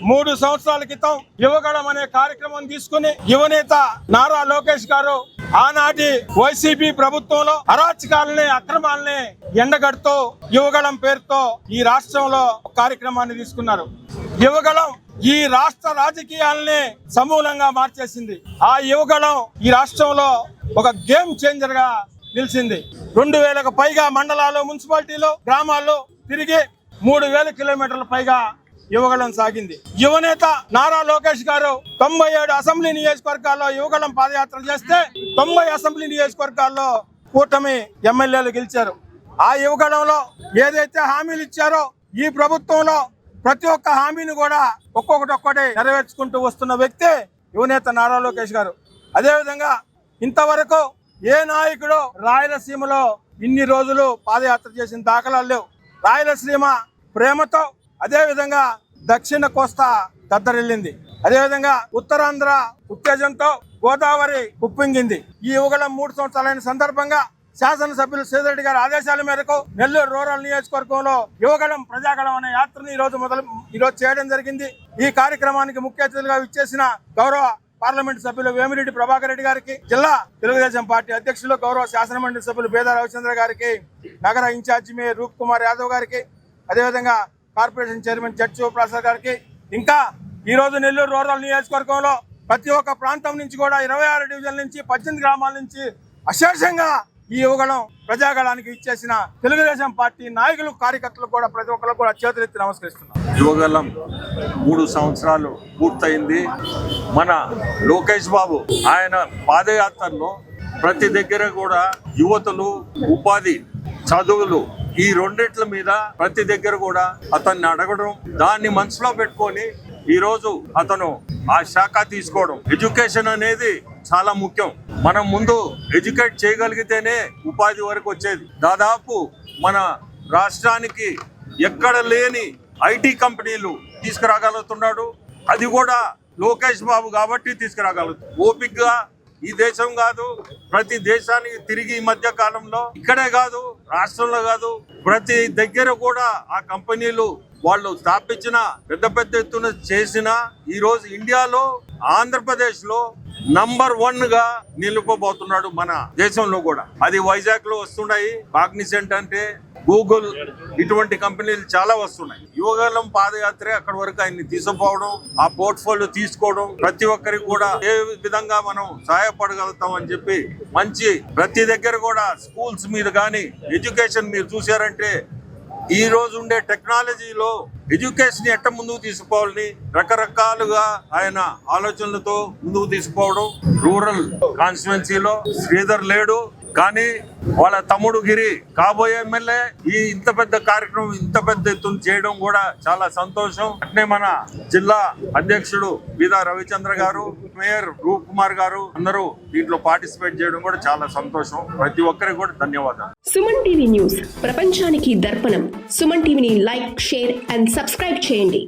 3 సంవత్సరాల క్రితం యువగళం అనే కార్యక్రమం తీసుకుని యువనేత నారా లోకేష్ గారు ఆనాటి వైసీపీ ప్రభుత్వంలో అరాచకాలని అక్రమాలని ఎండగడుతూ యువగళం పేరుతో ఈ రాష్ట్రంలో కార్యక్రమాన్ని తీసుకున్నారు. యువగళం ఈ రాష్ట్ర రాజకీయాలని సమూలంగా మార్చేసింది. ఆ యువగళం ఈ రాష్ట్రంలో ఒక గేమ్ చేంజర్ గా నిలిచింది. 2000కు పైగా మండలాలు, మున్సిపాలిటీలు, గ్రామాల్లో తిరిగి 3000 కిలోమీటర్ల పైగా యువగళం సాగింది. యువనేత నారా లోకేష్ గారు 97 అసెంబ్లీ నియోజకవర్గాల్లో యువగళం పాదయాత్ర చేస్తే 90 అసెంబ్లీ నియోజకవర్గాల్లో కూటమి ఎమ్మెల్యేలు గెలిచారు. ఆ యువగళంలో ఏదైతే హామీలు ఇచ్చారో ఈ ప్రభుత్వంలో ప్రతి ఒక్క హామీని కూడా ఒక్కొక్కటి నెరవేర్చుకుంటూ వస్తున్న వ్యక్తి యువనేత నారా లోకేష్ గారు. అదేవిధంగా ఇంతవరకు ఏ నాయకుడు రాయలసీమలో ఇన్ని రోజులు పాదయాత్ర చేసిన దాఖలాలు లేవు. రాయలసీమ ప్రేమతో, అదేవిధంగా దక్షిణ కోస్తా దద్దరిల్లింది. అదేవిధంగా ఉత్తరాంధ్ర ఉత్తేజంతో గోదావరి ఉప్పొంగింది. ఈ యువగళం 3 సంవత్సరాలైన సందర్భంగా శాసనసభ్యులు శ్రీధర్ గారి ఆదేశాల మేరకు నెల్లూరు రూరల్ నియోజకవర్గంలో యువగళం ప్రజాగళం అనే యాత్రని ఈరోజు చేయడం జరిగింది. ఈ కార్యక్రమానికి ముఖ్య అతిథులుగా విచ్చేసిన గౌరవ పార్లమెంట్ సభ్యులు వేమిరెడ్డి ప్రభాకర్ రెడ్డి గారికి, జిల్లా తెలుగుదేశం పార్టీ అధ్యక్షులు గౌరవ శాసనమండలి సభ్యులు బేదా రవిచంద్ర గారికి, నగర ఇన్ఛార్జి మేయర్ రూప్ కుమార్ యాదవ్ గారికి, అదేవిధంగా కార్పొరేషన్ చైర్మన్ జడ్ శివప్రసాద్ గారికి, ఇంకా ఈ రోజు నెల్లూరు రూరల్ నియోజకవర్గంలో ప్రతి ఒక్క ప్రాంతం నుంచి కూడా 26 డివిజన్ల నుంచి 18 గ్రామాల నుంచి అశేషంగా ఈ యువగళం ప్రజాగళానికి ఇచ్చేసిన తెలుగుదేశం పార్టీ నాయకులు, కార్యకర్తలు కూడా ప్రతి ఒక్కరు కూడా చేతులెత్తి నమస్కరిస్తున్నారు. యువగళం 3 సంవత్సరాలు పూర్తయింది. మన లోకేష్ బాబు ఆయన పాదయాత్రలో ప్రతి దగ్గర కూడా యువతులు, ఉపాధి, చదువులు ఈ రెండిట్ల మీద ప్రతి దగ్గర కూడా అతన్ని అడగడం, దాన్ని మనసులో పెట్టుకొని ఈరోజు అతను ఆ శాఖ తీసుకోవడం. ఎడ్యుకేషన్ అనేది చాలా ముఖ్యం. మనం ముందు ఎడ్యుకేట్ చేయగలిగితేనే ఉపాధి వరకు వచ్చేది. దాదాపు మన రాష్ట్రానికి ఎక్కడ లేని ఐటీ కంపెనీలు తీసుకురాగలుగుతున్నాడు. అది కూడా లోకేష్ బాబు కాబట్టి తీసుకురాగలుగుతాడు. ఓపికగా ఈ దేశం కాదు, ప్రతి దేశానికి తిరిగి ఈ మధ్య కాలంలో ఇక్కడే కాదు, రాష్ట్రంలో కాదు, ప్రతి దగ్గర కూడా ఆ కంపెనీలు వాళ్ళు స్థాపించిన పెద్ద ఎత్తున చేసిన ఈ రోజు ఇండియాలో, ఆంధ్రప్రదేశ్ లో నంబర్ 1 గా నిలుపబోతున్నాడు మన దేశంలో కూడా. అది వైజాగ్ లో వస్తున్నాయి. కాగ్నిసెంట్ అంటే గూగుల్, ఇటువంటి కంపెనీలు చాలా వస్తున్నాయి. యువగళం పాదయాత్రే అక్కడి వరకు ఆయన్ని తీసుకుపోవడం, ఆ పోర్ట్ఫోలియో తీసుకోవడం, ప్రతి ఒక్కరికి కూడా ఏ విధంగా మనం సహాయపడగలుగుతాం అని చెప్పి మంచి ప్రతి దగ్గర కూడా స్కూల్స్ మీద కానీ ఎడ్యుకేషన్ మీరు చూసారంటే ఈ రోజు ఉండే టెక్నాలజీలో ఎడ్యుకేషన్ ఎట్ట ముందుకు తీసుకోవాలని రకరకాలుగా ఆయన ఆలోచనలతో ముందుకు తీసుకోవడం. రూరల్ కాన్స్టిట్యున్సీలో శ్రీధర్ లేడు, కానీ వాళ్ళ తమ్ముడు గిరి కాబోయే ఎమ్మెల్యే ఈ ఇంత పెద్ద కార్యక్రమం ఇంత పెద్ద ఎత్తున చేయడం కూడా చాలా సంతోషం. అట్నే మన జిల్లా అధ్యక్షుడు బీదా రవిచంద్ర గారు, మేయర్ రూప్ కుమార్ గారు అందరూ దీంట్లో పార్టిసిపేట్ చేయడం కూడా చాలా సంతోషం. ప్రతి ఒక్కరికి కూడా ధన్యవాదాలు. సుమన్ టీవీ న్యూస్ ప్రపంచానికి దర్పణం. సుమన్ టీవీని లైక్, షేర్ అండ్ సబ్స్క్రైబ్ చేయండి.